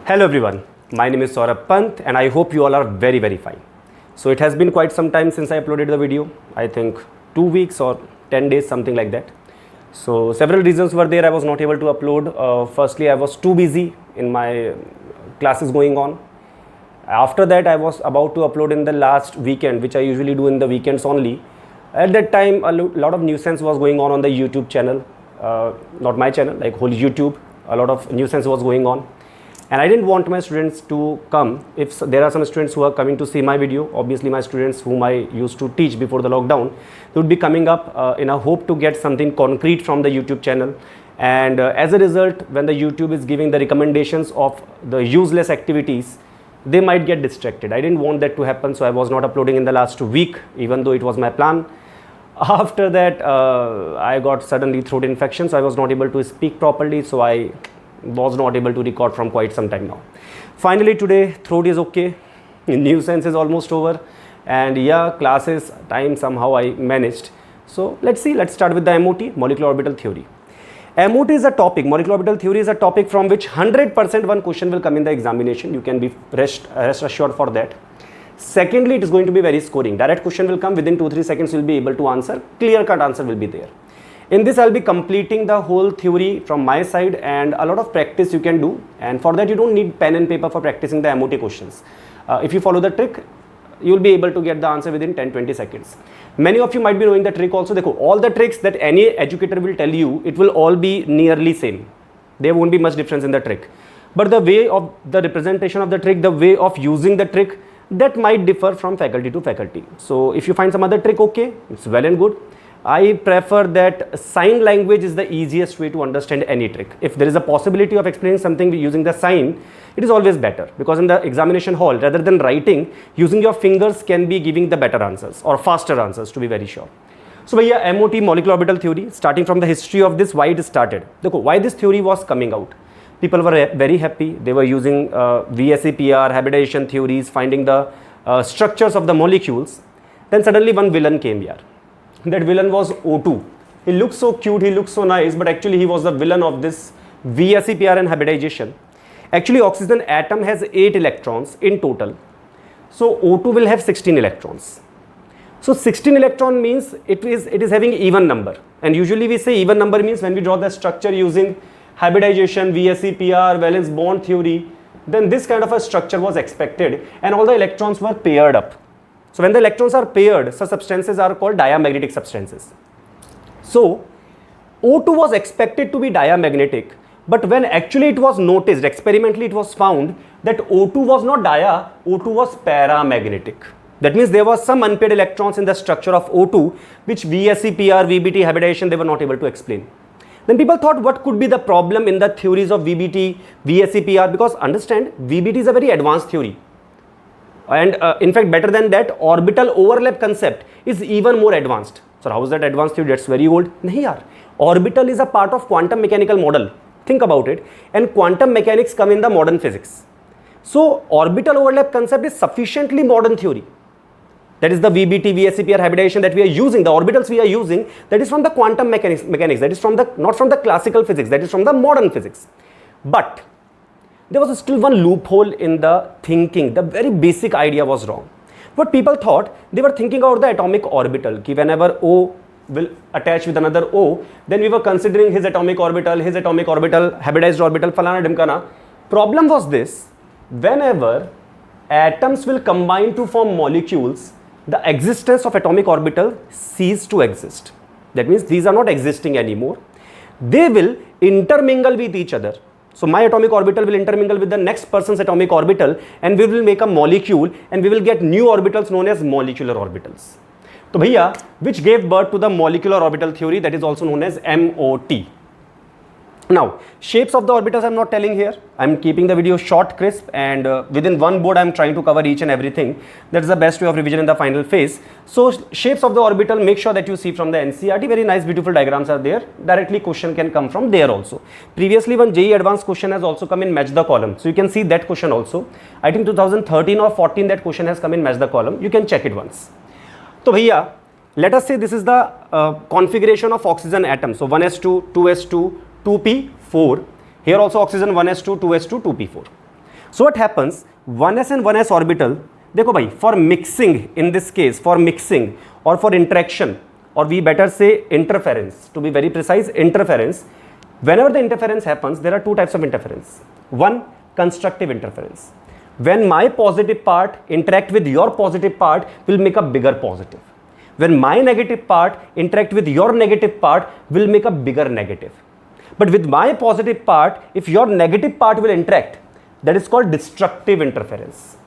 Hello everyone, my name is Saurabh Pant and I hope you all are very fine. So it has been quite some time since I uploaded the video, I think 2 weeks or 10 days, something like that. So several reasons were there I was not able to upload. Firstly, I was too busy in my classes going on. After that, I was about to upload in the last weekend, which I usually do in the weekends only. At that time, a lot of nuisance was going on the YouTube channel, not my channel, like whole YouTube. A lot of nuisance was going on. And I didn't want my students to come. If there are some students who are coming to see my video, obviously my students whom I used to teach before the lockdown, they would be coming up in a hope to get something concrete from the YouTube channel. And as a result, when the YouTube is giving the recommendations of the useless activities, they might get distracted. I didn't want that to happen, so I was not uploading in the last week, even though it was my plan. After that, I got suddenly throat infection, so I was not able to speak properly, so I was not able to record from quite some time now. Finally today, throat is okay, nuisance is almost over, and yeah, classes time somehow I managed. So let's start with the MOT, molecular orbital theory. MOT is a topic, molecular orbital theory is a topic from which 100% one question will come in the examination. You can be rest assured for that. Secondly, it is going to be very scoring. Direct question will come within 2-3 seconds, you will be able to answer. Clear cut answer will be there. In this, I'll be completing the whole theory from my side, and a lot of practice you can do. And for that, you don't need pen and paper for practicing the MOT questions. If you follow the trick, you will be able to get the answer within 10-20 seconds. Many of you might be knowing the trick also. All the tricks that any educator will tell you, it will all be nearly same. There won't be much difference in the trick. But the way of the representation of the trick, the way of using the trick, that might differ from faculty to faculty. So if you find some other trick, okay, it's well and good. I prefer that sign language is the easiest way to understand any trick. If there is a possibility of explaining something using the sign, it is always better, because in the examination hall, rather than writing, using your fingers can be giving the better answers or faster answers, to be very sure. So yeah, MOT, molecular orbital theory, starting from the history of this, why it started. Why this theory was coming out. People were very happy. They were using VSEPR, hybridization theories, finding the structures of the molecules. Then suddenly one villain came here. That villain was O2. He looks so cute, he looks so nice, but actually he was the villain of this VSEPR and hybridization. Actually, oxygen atom has 8 electrons in total. So O2 will have 16 electrons. So 16 electron means it is having even number. And usually we say even number means when we draw the structure using hybridization, VSEPR, valence bond theory, then this kind of a structure was expected, and all the electrons were paired up. So when the electrons are paired, such substances are called diamagnetic substances. So O2 was expected to be diamagnetic, but when actually it was noticed, experimentally it was found that O2 was not dia, O2 was paramagnetic. That means there was some unpaired electrons in the structure of O2, which VSEPR, VBT, hybridization, they were not able to explain. Then people thought, what could be the problem in the theories of VBT, VSEPR? Because understand, VBT is a very advanced theory. And in fact, better than that, orbital overlap concept is even more advanced. So how is that advanced theory? That's very old. Nahi yaar. Orbital is a part of quantum mechanical model. Think about it. And quantum mechanics come in the modern physics. So orbital overlap concept is sufficiently modern theory. That is the VBT, VSEPR hybridization that we are using, the orbitals we are using, that is from the quantum mechanics, that is from the, not from the classical physics, that is from the modern physics. But there was still one loophole in the thinking. The very basic idea was wrong. What people thought, they were thinking about the atomic orbital. Ki whenever O will attach with another O, then we were considering his atomic orbital, hybridized orbital, falana dimkana. Problem was this, whenever atoms will combine to form molecules, the existence of atomic orbital cease to exist. That means these are not existing anymore. They will intermingle with each other. So my atomic orbital will intermingle with the next person's atomic orbital, and we will make a molecule, and we will get new orbitals known as molecular orbitals. So bhaiya, which gave birth to the molecular orbital theory, that is also known as MOT. Now, shapes of the orbitals I'm not telling here. I'm keeping the video short, crisp, and within one board I'm trying to cover each and everything. That's the best way of revision in the final phase. So shapes of the orbital, make sure that you see from the NCERT. Very nice, beautiful diagrams are there. Directly question can come from there also. Previously, one JEE advanced question has also come in match the column. So you can see that question also. I think 2013 or 14 that question has come in match the column. You can check it once. So bhaiya, let us say this is the configuration of oxygen atom. So 1s2, 2s2, 2p4. Here also oxygen 1s2, 2s2, 2p4. So what happens, 1s and 1s orbital, देखो भाई, for mixing in this case, for mixing or for interaction, or we better say interference, to be very precise, interference. Whenever the interference happens, there are two types of interference. One, constructive interference. When my positive part interact with your positive part, will make a bigger positive. When my negative part interact with your negative part, will make a bigger negative. But with my positive part, if your negative part will interact, that is called destructive interference.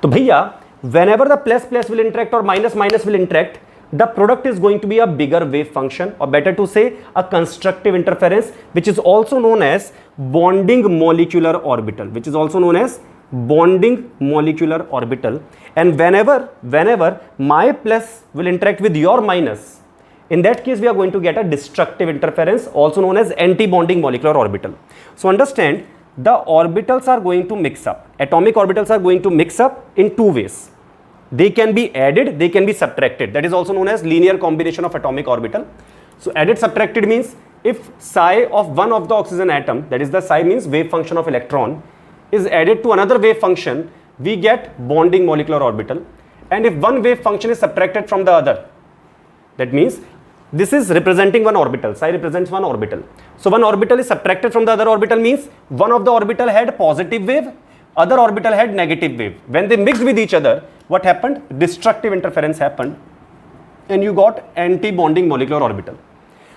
तो भैया, whenever the plus plus will interact or minus minus will interact, the product is going to be a bigger wave function, or better to say a constructive interference, which is also known as bonding molecular orbital, which is also known as bonding molecular orbital. And whenever my plus will interact with your minus, in that case we are going to get a destructive interference, also known as anti-bonding molecular orbital. So understand, the orbitals are going to mix up, atomic orbitals are going to mix up in two ways. They can be added, they can be subtracted. That is also known as linear combination of atomic orbital. So added, subtracted means if psi of one of the oxygen atom, that is the psi means wave function of electron, is added to another wave function, we get bonding molecular orbital. And if one wave function is subtracted from the other, that means this is representing one orbital, psi represents one orbital. So one orbital is subtracted from the other orbital means one of the orbital had positive wave, other orbital had negative wave. When they mixed with each other, what happened? Destructive interference happened and you got anti-bonding molecular orbital.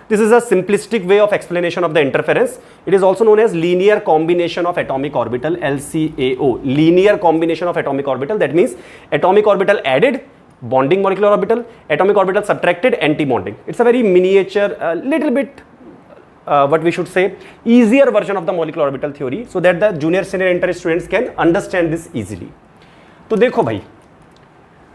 This is a simplistic way of explanation of the interference. It is also known as linear combination of atomic orbital, LCAO, linear combination of atomic orbital. That means atomic orbital added, bonding molecular orbital, atomic orbital subtracted, anti-bonding. It's a very miniature, little bit what we should say, easier version of the molecular orbital theory, so that the junior senior inter students can understand this easily. तो देखो भाई,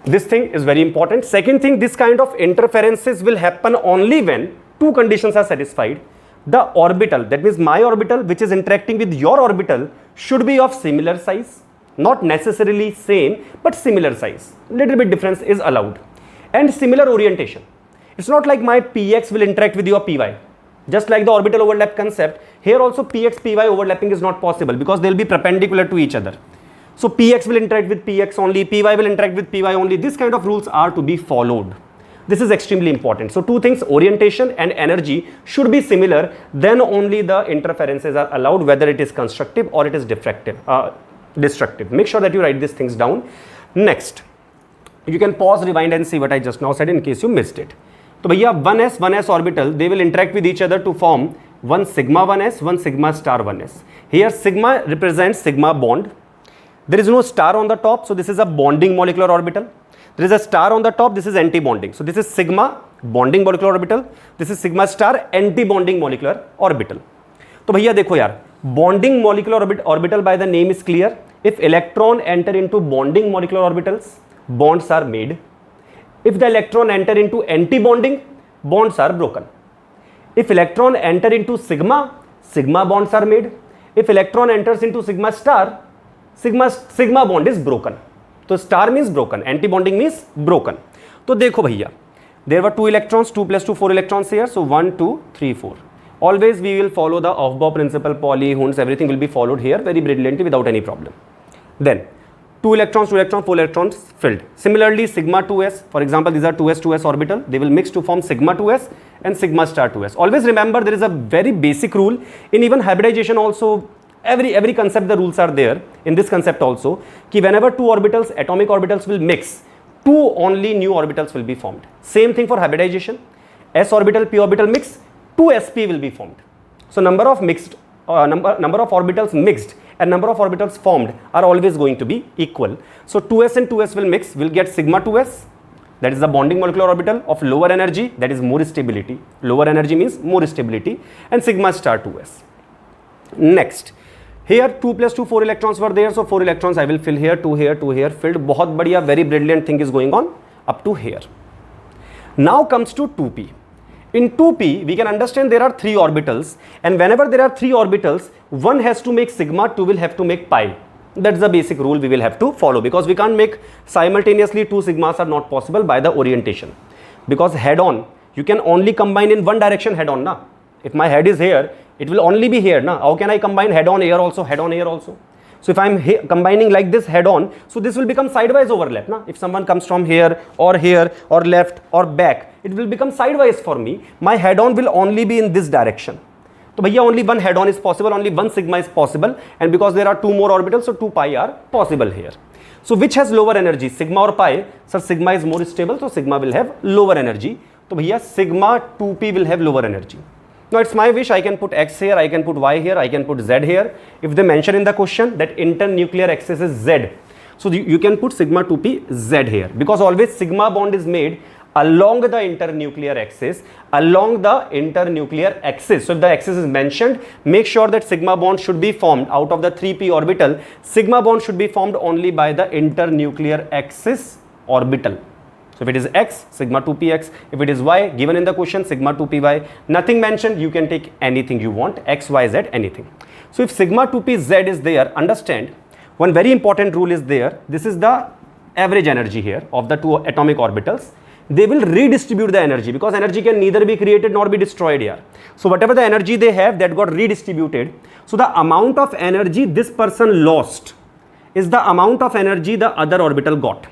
this thing is very important. Second thing, this kind of interferences will happen only when two conditions are satisfied. The orbital, that means my orbital which is interacting with your orbital, should be of similar size, not necessarily same, but similar size. Little bit difference is allowed. And similar orientation. It's not like my px will interact with your py. Just like the orbital overlap concept, here also px py overlapping is not possible because they will be perpendicular to each other. So px will interact with px only, py will interact with py only. This kind of rules are to be followed. This is extremely important. So two things, orientation and energy should be similar, then only the interferences are allowed, whether it is constructive or it is destructive. Make sure that you write these things down. Next, you can pause, rewind and see what I just now said in case you missed it. So भैया 1s orbital, they will interact with each other to form one sigma 1s, one sigma star 1s. Here sigma represents sigma bond. There is no star on the top, so this is a bonding molecular orbital. There is a star on the top, this is anti-bonding. So this is sigma bonding molecular orbital, this is sigma star anti-bonding molecular orbital. तो भैया देखो यार, bonding molecular orbital by the name is clear. If electron enter into bonding molecular orbitals, bonds are made. If the electron enter into anti-bonding, bonds are broken. If electron enter into sigma, sigma bonds are made. If electron enters into sigma star, sigma bond is broken. So star means broken, anti-bonding means broken. तो देखो भैया, there were 2 electrons, 2 plus 2, 4 electrons here. So 1, 2, 3, 4. Always we will follow the Aufbau principle, Pauli, Hund's, everything will be followed here very brilliantly without any problem. Then 2 electrons, 2 electrons, 4 electrons filled. Similarly, sigma 2s, for example, these are 2s orbital. They will mix to form sigma 2s and sigma star 2s. Always remember, there is a very basic rule in even hybridization also. Every concept, the rules are there in this concept also, कि whenever two orbitals, atomic orbitals will mix, two only new orbitals will be formed. Same thing for hybridization. S orbital, p orbital mix, 2 sp will be formed. So number of orbitals mixed and number of orbitals formed are always going to be equal. So 2s and 2s will mix, will get sigma 2s, that is the bonding molecular orbital of lower energy, that is more stability. Lower energy means more stability, and sigma star 2s. Next, here 2 plus 2, 4 electrons were there, so 4 electrons I will fill here, 2 here, 2 here, filled. बहुत बढ़िया, very brilliant thing is going on up to here. Now comes to 2p. In 2p, we can understand there are 3 orbitals, and whenever there are 3 orbitals, one has to make sigma, 2 will have to make pi. That's the basic rule we will have to follow, because we can't make simultaneously 2 sigmas are not possible by the orientation. Because head on, you can only combine in one direction head on, na? If my head is here, it will only be here, na? How can I combine head on here also, head on here also? So if I'm combining like this head on, so this will become sidewise overlap. Na? If someone comes from here or left or back, it will become sidewise for me. My head on will only be in this direction. So bhaiya, only one head on is possible, only one sigma is possible, and because there are two more orbitals, so 2 pi are possible here. So which has lower energy, sigma or pi? Sir, sigma is more stable, so sigma will have lower energy. So bhaiya, sigma 2p will have lower energy. Now it's my wish, I can put x here, I can put y here, I can put z here. If they mention in the question that internuclear axis is z, so you can put sigma 2p z here, because always sigma bond is made along the internuclear axis, So if the axis is mentioned, make sure that sigma bond should be formed out of the 3p orbital. Sigma bond should be formed only by the internuclear axis orbital. So if it is x, sigma 2px. If it is y, given in the question, sigma 2py. Nothing mentioned, you can take anything you want, x, y, z, anything. So if sigma 2pz is there, understand, one very important rule is there. This is the average energy here of the two atomic orbitals. They will redistribute the energy, because energy can neither be created nor be destroyed here. So whatever the energy they have, that got redistributed. So the amount of energy this person lost is the amount of energy the other orbital got.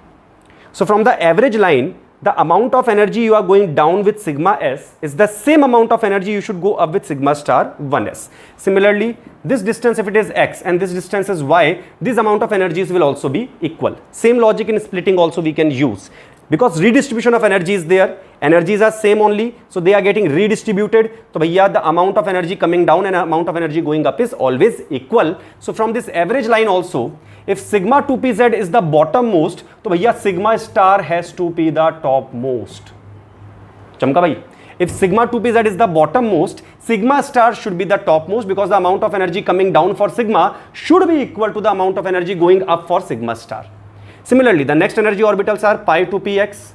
So from the average line, the amount of energy you are going down with sigma s is the same amount of energy you should go up with sigma star 1s. Similarly, this distance, if it is x and this distance is y, this amount of energies will also be equal. Same logic in splitting also we can use. Because redistribution of energy is there, energies are same only, so they are getting redistributed. So bhaiya, the amount of energy coming down and amount of energy going up is always equal. So from this average line also, if sigma 2pz is the bottommost, so bhaiya, sigma star has to be the topmost. Chamka bhai, if sigma 2pz is the bottommost, sigma star should be the topmost, because the amount of energy coming down for sigma should be equal to the amount of energy going up for sigma star. Similarly, the next energy orbitals are pi 2px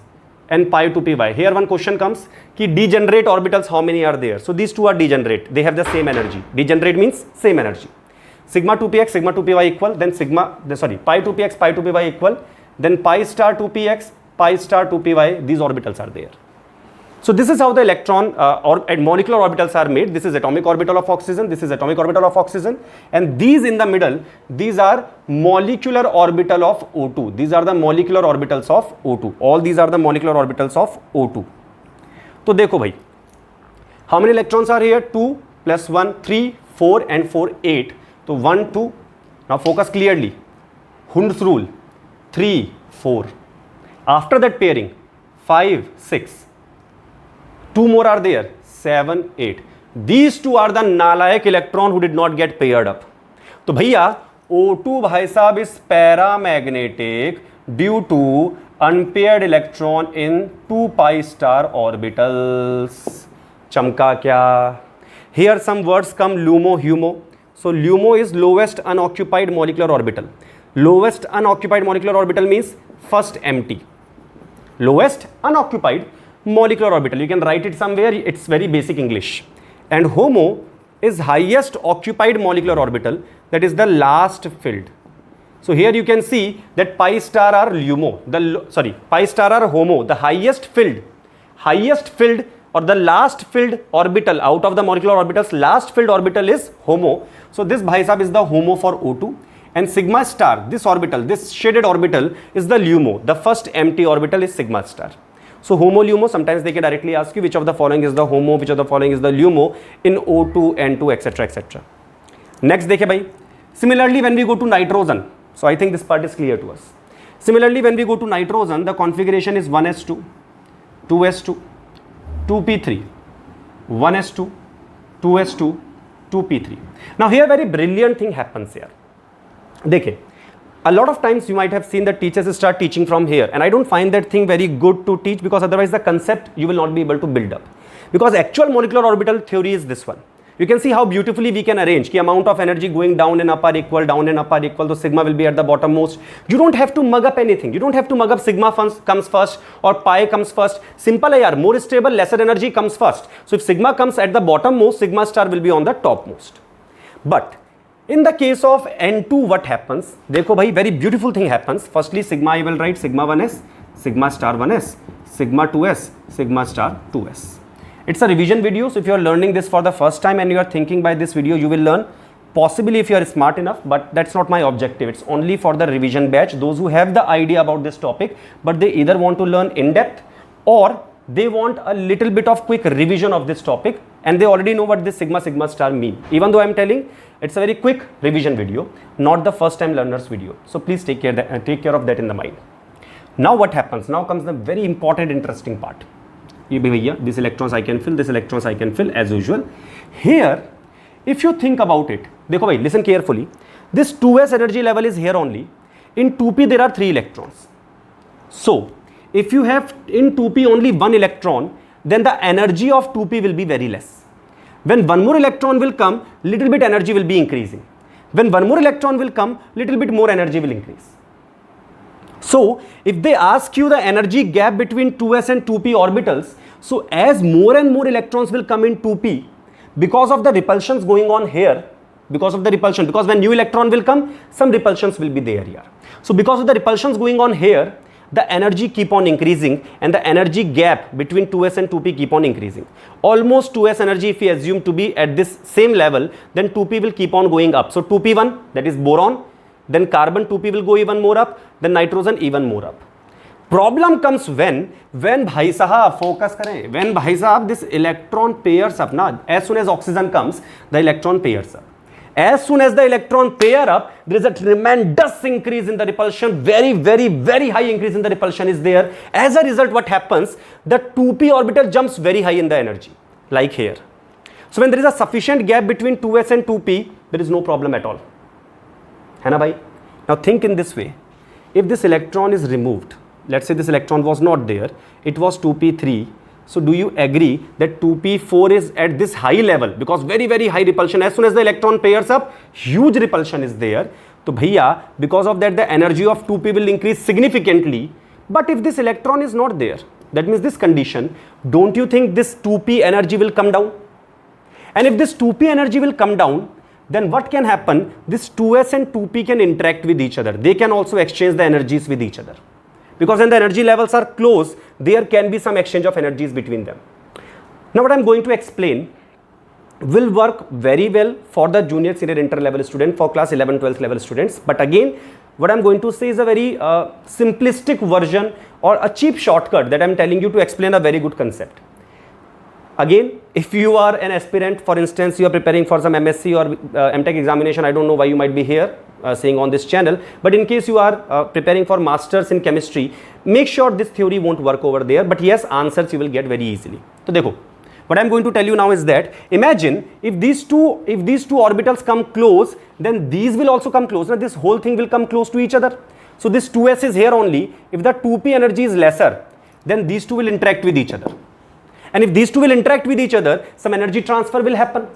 and pi 2py. Here one question comes, ki degenerate orbitals, how many are there? So these two are degenerate. They have the same energy. Degenerate means same energy. Sigma 2px, sigma 2py equal, then pi 2px, pi 2py equal, then pi star 2px, pi star 2py, these orbitals are there. So this is how the electron or molecular orbitals are made. This is atomic orbital of oxygen, this is atomic orbital of oxygen, and these in the middle, these are molecular orbital of O2. These are the molecular orbitals of O2. All these are the molecular orbitals of O2. So dekho bhai, how many electrons are here? 2 plus 1, 3, 4 and 4, 8. So 1, 2. Now focus clearly. Hund's rule. 3, 4. After that pairing, 5, 6. 2 more are there, 7, 8. These two are the nalayak electron who did not get paired up. So bhaiya, O2 bhai sahab is paramagnetic due to unpaired electron in 2 pi star orbitals. Chamka kya? Here some words come, LUMO, HUMO. So LUMO is lowest unoccupied molecular orbital. Lowest unoccupied molecular orbital means first empty. Lowest unoccupied molecular orbital, you can write it somewhere, it's very basic English. And HOMO is highest occupied molecular orbital, that is the last filled. So here you can see that pi star are LUMO, pi star are HOMO, the highest filled or the last filled orbital out of the molecular orbitals, last filled orbital is HOMO. So this bhai sahab is the HOMO for O2, and sigma star, this orbital, this shaded orbital is the LUMO, the first empty orbital is sigma star. So HOMO, LUMO, sometimes they can directly ask you which of the following is the HOMO, which of the following is the LUMO in O2, N2, etc. etc. Next, dekhe bhai. Similarly, when we go to nitrogen, so I think this part is clear to us. Similarly, when we go to nitrogen, the configuration is 1s2, 2s2, 2p3, 1s2, 2s2, 2p3. Now here very brilliant thing happens here. Dekhe. A lot of times you might have seen that teachers start teaching from here, and I don't find that thing very good to teach, because otherwise the concept you will not be able to build up. Because actual molecular orbital theory is this one. You can see how beautifully we can arrange the amount of energy going down and up are equal, down and up are equal, so sigma will be at the bottommost. You don't have to mug up anything. You don't have to mug up sigma comes first or pi comes first. Simple hai yaar, more stable, lesser energy comes first. So if sigma comes at the bottommost, sigma star will be on the topmost. But in the case of N2, what happens? Dekho bhai, very beautiful thing happens. Firstly, sigma I will write sigma 1s, sigma star 1s, sigma 2s, sigma star 2s. It's a revision video, so if you are learning this for the first time and you are thinking by this video, you will learn possibly if you are smart enough, but that's not my objective. It's only for the revision batch, those who have the idea about this topic, but they either want to learn in depth or they want a little bit of quick revision of this topic, and they already know what this sigma sigma star mean. Even though I'm telling, it's a very quick revision video, not the first time learners video. So please take care of that in the mind. Now what happens? Now comes the very important, interesting part. These electrons I can fill, this electrons I can fill as usual. Here, if you think about it, देखो भाई, listen carefully. This 2s energy level is here only. In 2p there are 3 electrons. So if you have in 2p only 1 electron, then the energy of 2p will be very less. When one more electron will come, little bit energy will be increasing. When one more electron will come, little bit more energy will increase. So if they ask you the energy gap between 2s and 2p orbitals, so as more and more electrons will come in 2p, because of the repulsions going on here, because when new electron will come, some repulsions will be there here. So because of the repulsions going on here, the energy keep on increasing, and the energy gap between 2s and 2p keep on increasing. Almost 2s energy, if we assume to be at this same level, then 2p will keep on going up. So 2p1, that is boron, then carbon 2p will go even more up, then nitrogen even more up. Problem comes when bhai sahab, focus kare, when bhai sahab this electron pairs up, na, as soon as oxygen comes, the electron pairs up. As soon as the electron pair up, there is a tremendous increase in the repulsion, very high increase in the repulsion is there. As a result, what happens? The 2p orbital jumps very high in the energy, like here. So when there is a sufficient gap between 2s and 2p, there is no problem at all. Hai na bhai? Now think in this way. If this electron is removed, let's say this electron was not there, it was 2p3. So do you agree that 2p4 is at this high level, because very high repulsion, as soon as the electron pairs up, huge repulsion is there. So bhaiya, because of that the energy of 2p will increase significantly. But if this electron is not there, that means this condition, don't you think this 2p energy will come down? And if this 2p energy will come down, then what can happen? This 2s and 2p can interact with each other. They can also exchange the energies with each other. Because when the energy levels are close, there can be some exchange of energies between them. Now what I am going to explain will work very well for the junior, senior, inter level student, for class 11, 12th level students. But again, what I am going to say is a very simplistic version or a cheap shortcut that I am telling you to explain a very good concept. Again, if you are an aspirant, for instance, you are preparing for some MSc or MTech examination, I don't know why you might be here saying on this channel, but in case you are preparing for masters in chemistry, make sure this theory won't work over there, but yes, answers you will get very easily. So dekho, what I am going to tell you now is that imagine if these two orbitals come close, then these will also come close. Now this whole thing will come close to each other. So this 2s is here only. If the 2p energy is lesser, then these two will interact with each other. And if these two will interact with each other, some energy transfer will happen.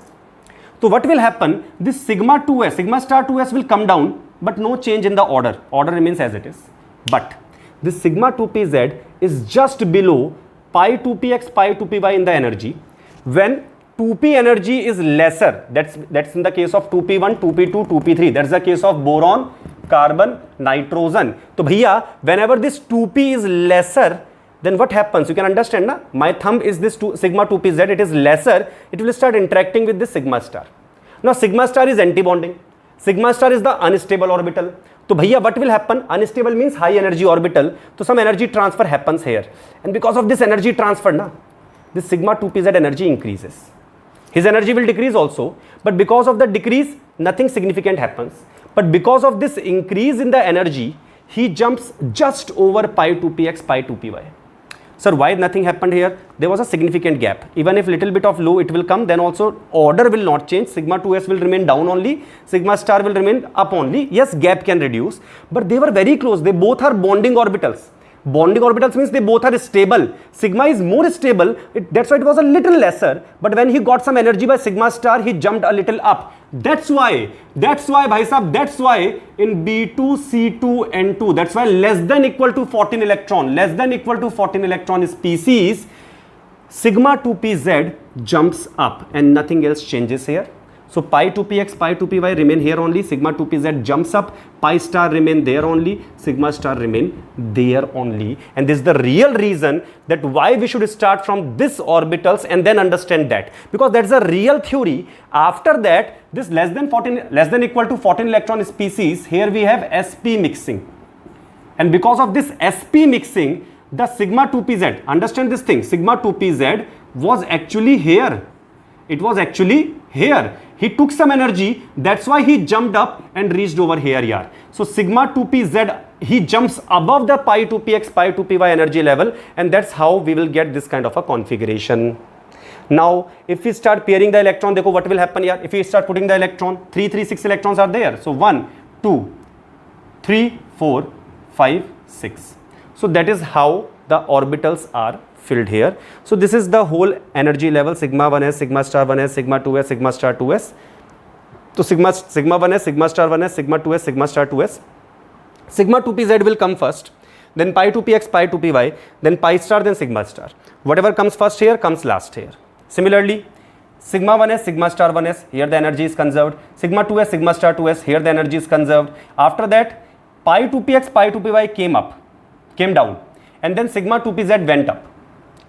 So what will happen? This sigma 2s, sigma star 2s will come down, but no change in the order. Order remains as it is. But this sigma 2pz is just below pi 2px, pi 2py in the energy. When 2p energy is lesser, that's in the case of 2p1, 2p2, 2p3. That's the case of boron, carbon, nitrogen. So bhaiya, whenever this 2p is lesser, then what happens? You can understand, na? My thumb is this sigma 2pz, it is lesser, it will start interacting with this sigma star. Now sigma star is anti-bonding. Sigma star is the unstable orbital. So bhaiya, what will happen? Unstable means high energy orbital. So some energy transfer happens here. And because of this energy transfer, na, this sigma 2pz energy increases. His energy will decrease also. But because of the decrease, nothing significant happens. But because of this increase in the energy, he jumps just over pi 2px, pi 2py. Sir, why nothing happened here? There was a significant gap. Even if little bit of low it will come, then also order will not change. Sigma 2s will remain down only. Sigma star will remain up only. Yes, gap can reduce, but they were very close. They both are bonding orbitals. Bonding orbitals means they both are stable. Sigma is more stable. That's why it was a little lesser. But when he got some energy by sigma star, he jumped a little up. That's why, bhai sahab, that's why in B2, C2, N2, that's why less than equal to 14 electron, less than equal to 14 electron species, sigma 2pz jumps up and nothing else changes here. So pi 2px, pi 2py remain here only, sigma 2pz jumps up, pi star remain there only, sigma star remain there only. And this is the real reason that why we should start from this orbitals and then understand that, because that's a real theory. After that, this less than equal to 14 electron species, here we have sp mixing. And because of this sp mixing, the sigma 2pz, understand this thing, sigma 2pz was actually here. It was actually here. He took some energy, that's why he jumped up and reached over here, yeah. So sigma 2pz, he jumps above the pi 2px, pi 2py energy level, and that's how we will get this kind of a configuration. Now, if we start pairing the electron, देखो what will happen here? If we start putting the electron, 3, 3, 6 electrons are there. So 1, 2, 3, 4, 5, 6. So that is how the orbitals are filled here. So this is the whole energy level, sigma 1s, sigma star 1s, sigma 2s, sigma star 2s. So sigma 1s, sigma star 1s, sigma 2s, sigma star 2s. Sigma 2pz will come first, then pi 2px, pi 2py, then pi star, then sigma star. Whatever comes first here comes last here. Similarly, sigma 1s, sigma star 1s, here the energy is conserved. Sigma 2s, sigma star 2s, here the energy is conserved. After that, pi 2px, pi 2py came down, and then sigma 2pz went up.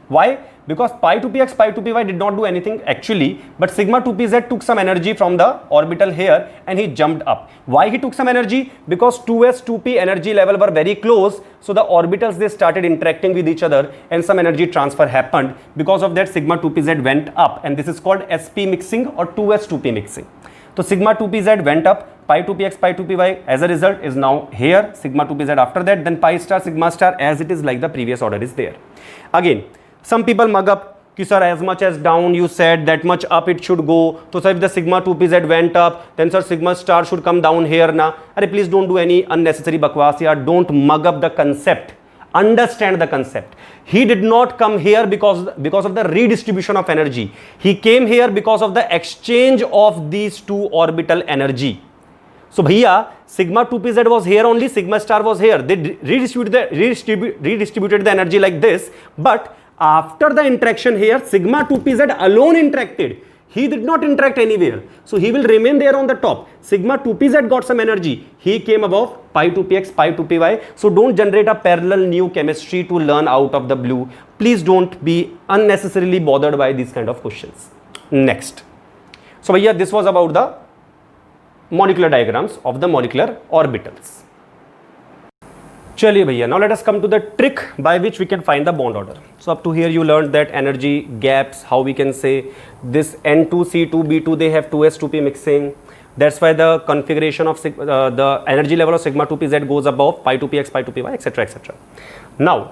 Why? Because pi 2px, pi 2py did not do anything actually, but sigma 2pz took some energy from the orbital here and he jumped up. Why he took some energy? Because 2s, 2p energy level were very close, so the orbitals, they started interacting with each other and some energy transfer happened. Because of that, sigma 2pz went up, and this is called sp mixing or 2s, 2p mixing. So sigma 2pz went up, pi 2px, pi 2py as a result is now here, sigma 2pz after that, then pi star, sigma star as it is like the previous order is there. Again, some people mug up, ki sir, as much as down you said, that much up it should go. So sir, if the sigma 2pz went up, then sir, sigma star should come down here na. Arey, please don't do any unnecessary bakwas here. Don't mug up the concept. Understand the concept. He did not come here because of the redistribution of energy. He came here because of the exchange of these two orbital energy. So bhaiya, sigma 2pz was here only, sigma star was here. They redistributed the energy like this, but after the interaction here, sigma 2pz alone interacted. He did not interact anywhere. So he will remain there on the top. Sigma 2pz got some energy. He came above pi 2px, pi 2py. So don't generate a parallel new chemistry to learn out of the blue. Please don't be unnecessarily bothered by these kind of questions. Next. So bhaiya, this was about the molecular diagrams of the molecular orbitals. Chaliye bhaiya, now let us come to the trick by which we can find the bond order. So up to here you learned that energy gaps, how we can say this N2, C2, B2, they have 2s, 2p mixing. That's why the configuration of the energy level of sigma 2pz goes above pi 2px, pi 2py, etc, etc. Now,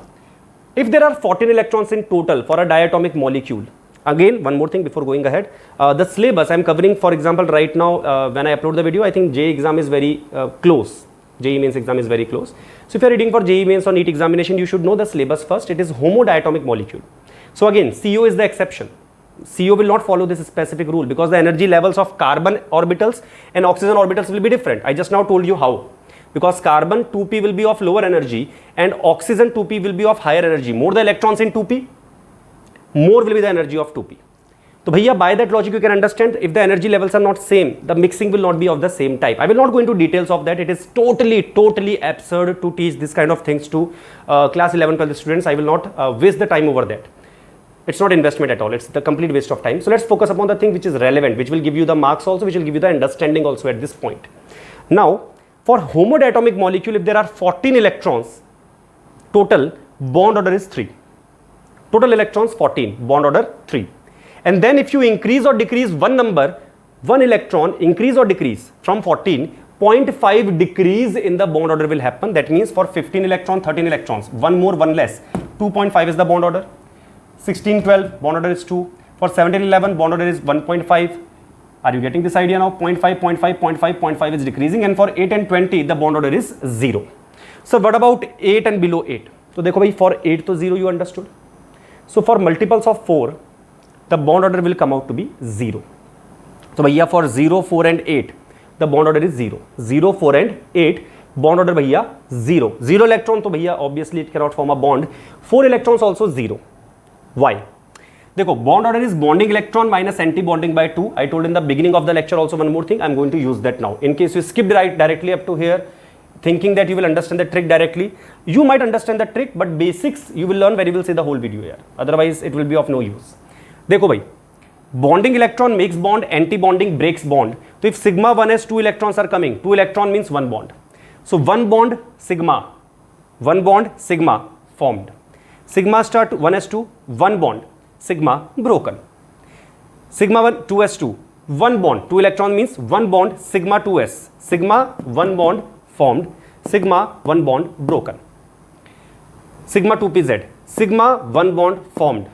if there are 14 electrons in total for a diatomic molecule, again, one more thing before going ahead, the syllabus I am covering, for example, right now when I upload the video, I think JEE exam is very close. JEE mains exam is very close. So if you are reading for JEE mains or NEET examination, you should know the syllabus first. It is homodiatomic molecule. So again, CO is the exception. CO will not follow this specific rule because the energy levels of carbon orbitals and oxygen orbitals will be different. I just now told you how. Because carbon 2p will be of lower energy and oxygen 2p will be of higher energy. More the electrons in 2p, more will be the energy of 2p. So bhaiya, by that logic you can understand if the energy levels are not same, the mixing will not be of the same type. I will not go into details of that. It is totally absurd to teach this kind of things to class 11, 12 students. I will not waste the time over that. It's not investment at all. It's the complete waste of time. So let's focus upon the thing which is relevant, which will give you the marks also, which will give you the understanding also at this point. Now, for homodiatomic molecule, if there are 14 electrons, total bond order is 3. Total electrons 14, bond order 3. And then if you increase or decrease one number, one electron increase or decrease from 14, 0.5 decrease in the bond order will happen. That means for 15 electron, 13 electrons, one more, one less, 2.5 is the bond order. 16, 12, bond order is 2. For 17, 11, bond order is 1.5. Are you getting this idea now? 0.5, 0.5, 0.5, 0.5 is decreasing, and for 8 and 20, the bond order is 0. So what about 8 and below 8? So dekho bhai, for 8 to 0 you understood. So for multiples of 4, the bond order will come out to be 0. So bhaiya, for 0, 4 and 8, the bond order is 0. 0, 4 and 8, bond order bhaiya 0. 0 electron, so bhaiya obviously it cannot form a bond. 4 electrons also 0. Why? देखो bond order is bonding electron minus anti-bonding by 2. I told in the beginning of the lecture also one more thing. I'm going to use that now. In case you skipped directly up to here, thinking that you will understand the trick directly, you might understand the trick, but basics you will learn when you will see the whole video here. Otherwise, it will be of no use. देखो भाई, bonding electron makes bond, anti-bonding breaks bond. So if sigma 1 has 2 electrons are coming, 2 electron means 1 bond. So 1 bond sigma formed. Sigma star 1s2, 1 bond, sigma broken. Sigma 1, 2s2, 1 bond, 2 electron means 1 bond, sigma 2s, sigma 1 bond formed, sigma 1 bond broken. Sigma 2pz, sigma 1 bond formed.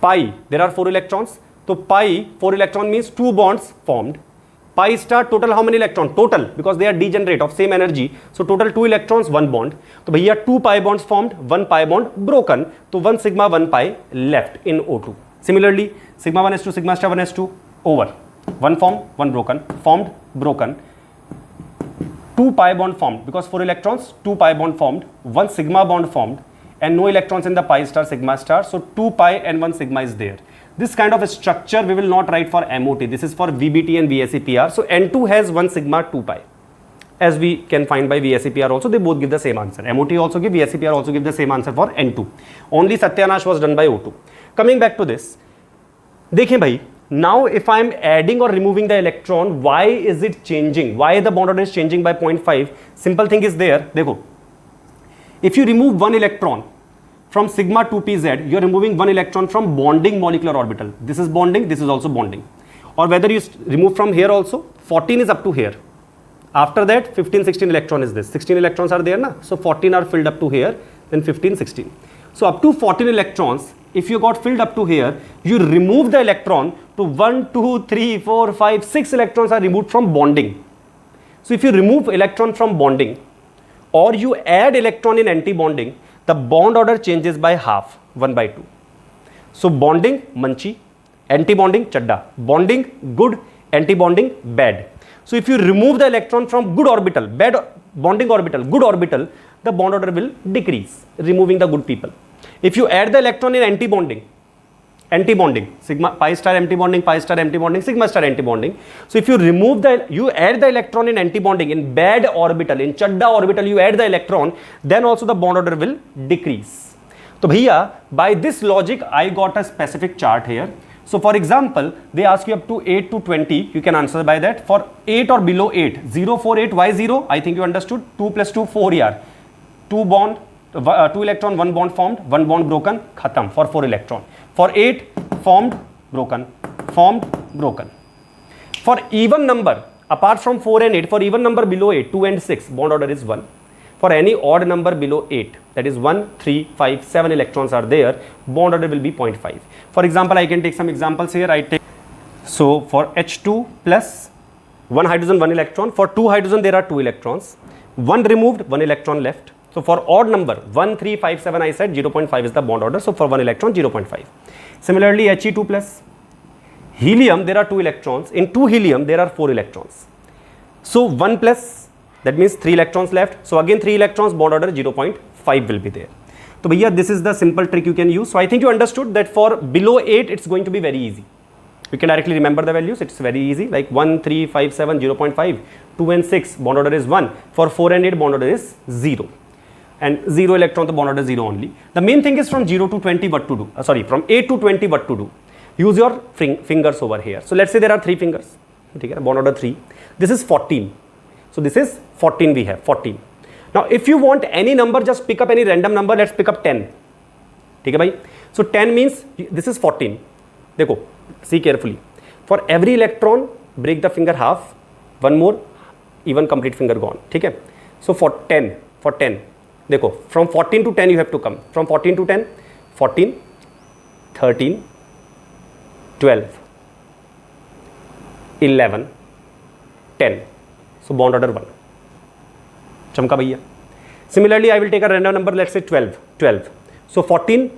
Pi, there are 4 electrons, so pi, 4 electron means 2 bonds formed. Pi star, total how many electrons? Total, because they are degenerate of same energy, so total 2 electrons, 1 bond. So here 2 pi bonds formed, 1 pi bond broken, so 1 sigma 1 pi left in O2. Similarly, sigma 1s2, sigma star 1s2 over, 1 formed, 1 broken, formed, broken. 2 pi bond formed, because 4 electrons, 2 pi bond formed, 1 sigma bond formed, and no electrons in the pi star, sigma star, so 2 pi and 1 sigma is there. This kind of a structure we will not write for MOT. This is for VBT and VSEPR. So N2 has 1 sigma 2 pi. As we can find by VSEPR also, they both give the same answer. MOT also give, VSEPR also give the same answer for N2. Only Satyanash was done by O2. Coming back to this, dekhiye bhai, now if I am adding or removing the electron, why is it changing? Why the bond order is changing by 0.5? Simple thing is there. Dekho, if you remove 1 electron from sigma 2pz, you are removing 1 electron from bonding molecular orbital. This is bonding, this is also bonding. Or whether you remove from here also, 14 is up to here. After that, 15, 16 electron is this. 16 electrons are there, na? So 14 are filled up to here, then 15, 16. So up to 14 electrons, if you got filled up to here, you remove the electron to 1, 2, 3, 4, 5, 6 electrons are removed from bonding. So if you remove electron from bonding, or you add electron in anti-bonding, the bond order changes by half, 1 by 2. So bonding, manchi, anti-bonding, chadda. Bonding, good, anti-bonding, bad. So if you remove the electron from good orbital, bad bonding orbital, good orbital, the bond order will decrease, removing the good people. If you add the electron in anti-bonding, sigma, pi star anti-bonding, pi star anti-bonding, sigma star anti-bonding. So if you remove you add the electron in anti-bonding, in bad orbital, in chadda orbital, you add the electron, then also the bond order will decrease. So bhaiya, by this logic, I got a specific chart here. So for example, they ask you up to 8 to 20, you can answer by that. For 8 or below 8, 0, 4, 8, why 0? I think you understood. 2 plus 2, 4 here. 2 bond, 2 electron, 1 bond formed, 1 bond broken, khatam for 4 electron. For 8, formed, broken. For even number, apart from 4 and 8, for even number below 8, 2 and 6, bond order is 1. For any odd number below 8, that is 1, 3, 5, 7 electrons are there, bond order will be 0.5. For example, I can take some examples here. So for H2 plus 1 hydrogen, 1 electron. For 2 hydrogen, there are 2 electrons. 1 removed, 1 electron left. So for odd number 1, 3, 5, 7, I said 0.5 is the bond order. So for 1 electron, 0.5. Similarly, He2 plus helium, there are 2 electrons. In 2 helium, there are 4 electrons. So 1 plus, that means 3 electrons left. So again 3 electrons, bond order 0.5 will be there. So bhaiya, this is the simple trick you can use. So I think you understood that for below 8, it's going to be very easy. You can directly remember the values. It's very easy, like 1, 3, 5, 7, 0.5, 2 and 6, bond order is 1. For 4 and 8, bond order is 0. And 0 electron, the bond order is 0 only. The main thing is from 0 to 20 what to do. From 8 to 20 what to do. Use your fingers over here. So let's say there are 3 fingers. Okay, bond order 3. This is 14. So this is 14 we have, 14. Now if you want any number, just pick up any random number. Let's pick up 10. Okay, bhai? So 10 means this is 14. Dekho, see carefully. For every electron, break the finger half. One more, even complete finger gone. Okay? So for 10, देखो from 14 to 10 you have to come. From 14 to 10, 14, 13, 12, 11, 10. So bond order 1. चमका भैया. Similarly, I will take a random number, let's say 12. So 14,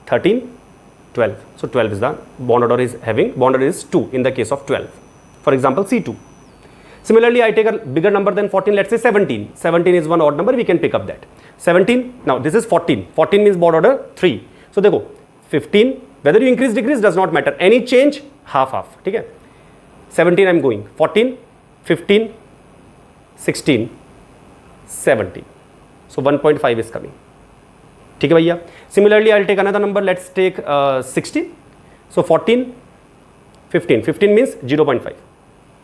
13, 12. So 12 is the bond order is having. Bond order is 2 in the case of 12. For example, C2. Similarly, I take a bigger number than 14, let's say 17. 17 is one odd number, we can pick up that. 17, now this is 14. 14 means bond order 3. सो देखो 15, whether you increase decrease does not matter, any change half half, ठीक है. 17 I'm going, 14, 15, 16, 17, so 1.5 is coming. ठीक है भैया. Similarly I'll take another number, let's take 16. So 14, 15 means 0.5,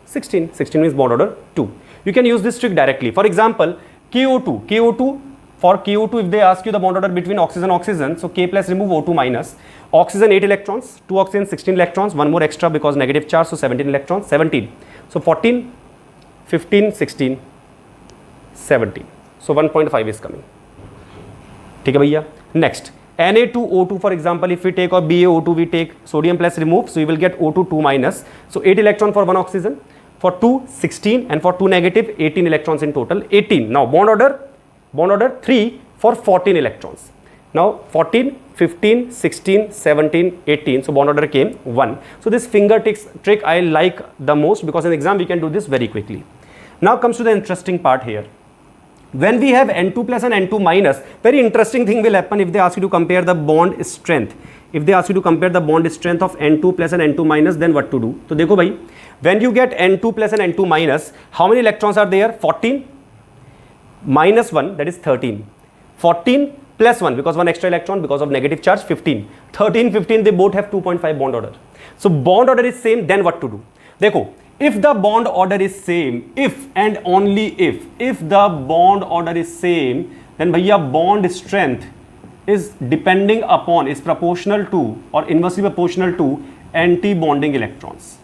16 means bond order 2. You can use this trick directly. For example, KO2, for KO2 if they ask you the bond order between oxygen, so K plus remove O2 minus, oxygen 8 electrons, 2 oxygen 16 electrons, one more extra because negative charge, so 17 electrons, 17. So 14, 15, 16, 17. So 1.5 is coming. ठीक है भैया. Next, Na2O2 for example, if we take, or BaO2 we take sodium plus remove, so you will get O2 2 minus, so 8 electron for 1 oxygen, for 2 16, and for 2 negative 18 electrons in total, 18. Now bond order 3 for 14 electrons. Now 14, 15, 16, 17, 18, so bond order came 1. So this finger trick I like the most because in exam we can do this very quickly. Now comes to the interesting part here. When we have N2 plus and N2 minus, very interesting thing will happen if they ask you to compare the bond strength. If they ask you to compare the bond strength of N2 plus and N2 minus, then what to do? So देखो भाई, when you get N2 plus and N2 minus, how many electrons are there? 14 minus 1, that is 13. 14 plus 1, because 1 extra electron because of negative charge, 15. 13, 15, they both have 2.5 bond order. So bond order is same, then what to do? देखो, if the bond order is same, if and only if the bond order is same, then bhaiya bond strength is depending upon, is proportional to or inversely proportional to anti-bonding electrons.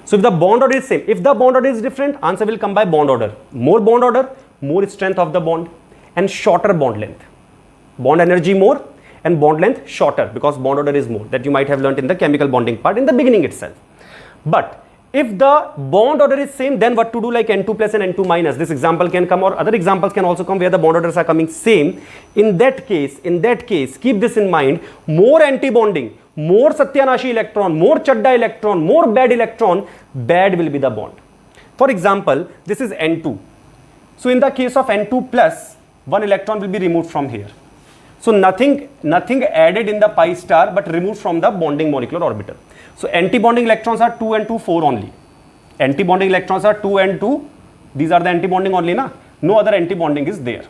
So if the bond order is same, if the bond order is different, answer will come by bond order. More bond order, more strength of the bond and shorter bond length. Bond energy more and bond length shorter because bond order is more. That you might have learnt in the chemical bonding part in the beginning itself. But if the bond order is same, then what to do, like N2 plus and N2 minus? This example can come, or other examples can also come where the bond orders are coming same. In that case, keep this in mind, more anti-bonding, more Satyanashi electron, more Chadda electron, more bad electron, bad will be the bond. For example, this is N2. So in the case of N2 plus, one electron will be removed from here. So nothing added in the pi star but removed from the bonding molecular orbital. So anti-bonding electrons are 2 and 2, 4 only. Anti-bonding electrons are 2 and 2. These are the anti-bonding only, na? No other anti-bonding is there.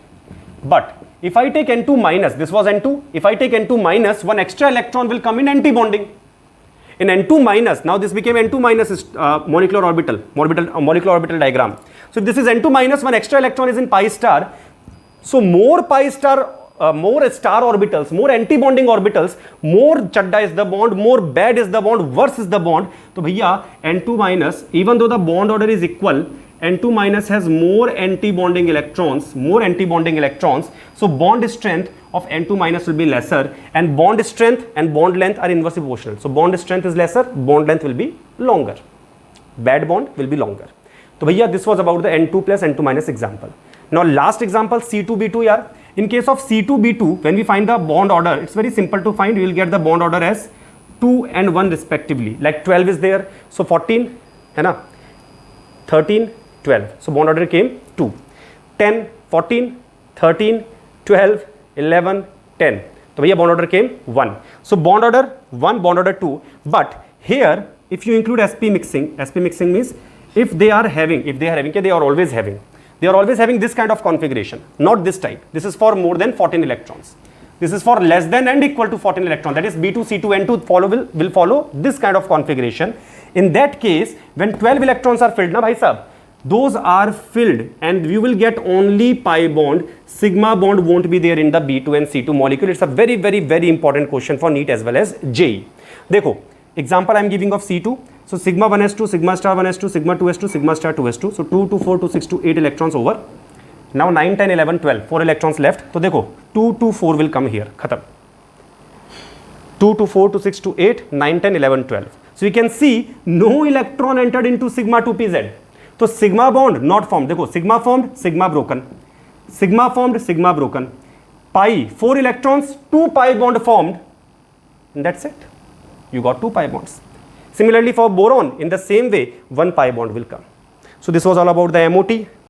But if I take N2 minus, this was N2. If I take N2 minus, one extra electron will come in anti-bonding. In N2 minus, now this became N2 minus molecular orbital diagram. So if this is N2 minus, one extra electron is in pi star. So more pi star, more star orbitals, more anti-bonding orbitals, more Chadda is the bond, more bad is the bond, worse is the bond. So bhaiya, N2 minus, even though the bond order is equal, N2 minus has more anti-bonding electrons, so bond strength of N2 minus will be lesser, and bond strength and bond length are inversely proportional. So bond strength is lesser, bond length will be longer. Bad bond will be longer. So bhaiya, this was about the N2 plus N2 minus example. Now last example, C2B2 yaar. In case of C2B2, when we find the bond order, it's very simple to find. We will get the bond order as 2 and 1 respectively. Like 12 is there, so 14, hai na? 13, 12. So bond order came 2. 10, 14, 13, 12, 11, 10. So bhaiya bond order came 1. So bond order 1, bond order 2. But here, if you include sp mixing means if they are having, they are always having. They are always having this kind of configuration, not this type. This is for more than 14 electrons. This is for less than and equal to 14 electrons. That is B2, C2, N2 will follow this kind of configuration. In that case, when 12 electrons are filled, na bhai sahab, those are filled and you will get only pi bond. Sigma bond won't be there in the B2 and C2 molecule. It's a very, very, very important question for NEET as well as JEE. Dekho, example I am giving of C2. So sigma 1s2, sigma star 1s2, sigma 2s2, sigma star 2s2. So 2 to 4 to 6 to 8 electrons over. Now 9, 10, 11, 12, 4 electrons left. So dekho, 2 to 4 will come here. Khatam. 2 to 4 to 6 to 8, 9, 10, 11, 12. So you can see no electron entered into sigma 2pz. So sigma bond not formed. Dekho, sigma formed, sigma broken. Sigma formed, sigma broken. Pi, 4 electrons, 2 pi bond formed. And that's it. You got 2 pi bonds. Similarly for boron, in the same way, 1 pi bond will come. So this was all about the MOT.